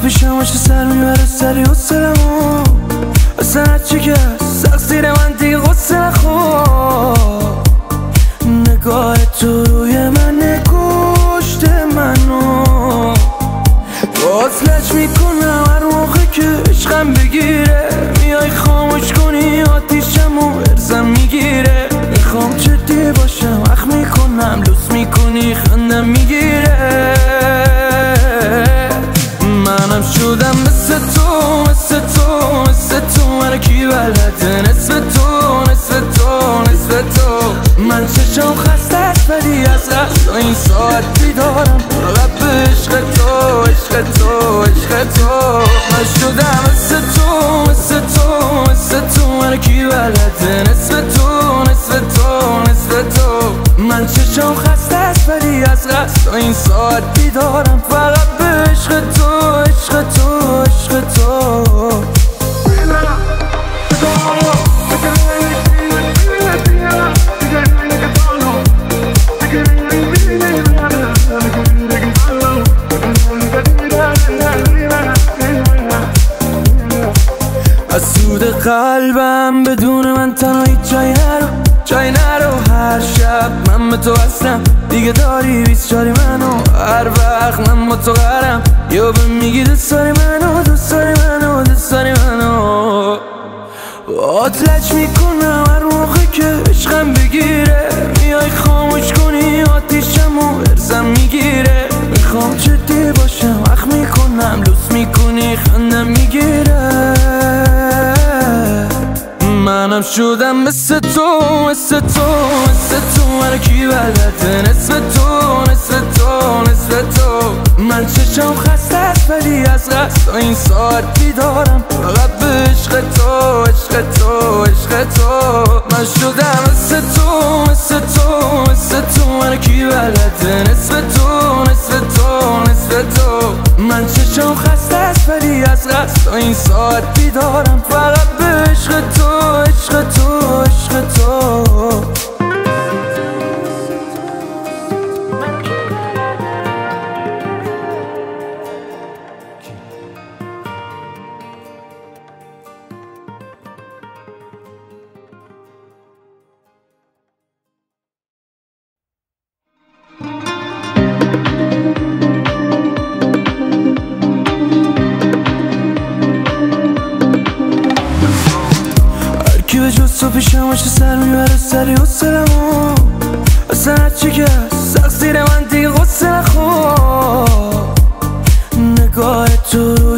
پیشم باشه سر میبره سری حسلمو اصلا هرچی که سخت زیر من دیگه غصه نخور نگاه تو روی من کشته منو وصلش میکنم هر موقع که عشقم بگیره میای خاموش کنی آتیشمو ارزم میگیره میخوام جدی باشم اخ میکنم لوس میکنی خندم میگیره منم شدم مثل تو مثل تو مثل تو من کی بلده نصف تو نصف تو نصف تو من چشم خسته است ولی از قصد این ساعت بیدارم فقط به عشق تو عشق تو عشق تو من شدم مثل تو مثل تو مثل تو من کی بلده نصف تو نصف تو نصف تو من چشم خسته است ولی از قصد این ساعت بیدارم فقط به عشق تو عشق تو عشق تو از سود قلبم بدون من تنها هیچ جای نرو هر شب من به تو هستم دیگه داری 24 منو هر وقت من با تو قرم یا به میگی دوست داری منو دوست داری منو دوست داری منو آتلش میکنم هر موقع که عشقم بگیره میای خاموش کنی آتیشمو ارزم میگیره میخوام جدی باشم اخ میکنم لوس میکنی خندم میگیره منم شدم مثل تو مثل تو مثل تو من کی بلده نصف تو نصف تو نصف تو من چشم خسته است ولی از قصد این ساعت بیدارم فقط به عشق تو عشق تو عشق تو من شدم مثل تو مثل تو مثل تو من کی بلده نصف تو نصف تو نصف تو من چشم خسته است ولی از قصد این ساعت بیدارم فقط به عشق تو عشق تو عشق تو تو پیشم باشه سر میبره سری حسلمو اصلا هرچی که سخت زیر من دیگه غصه نخور نگاه تو روی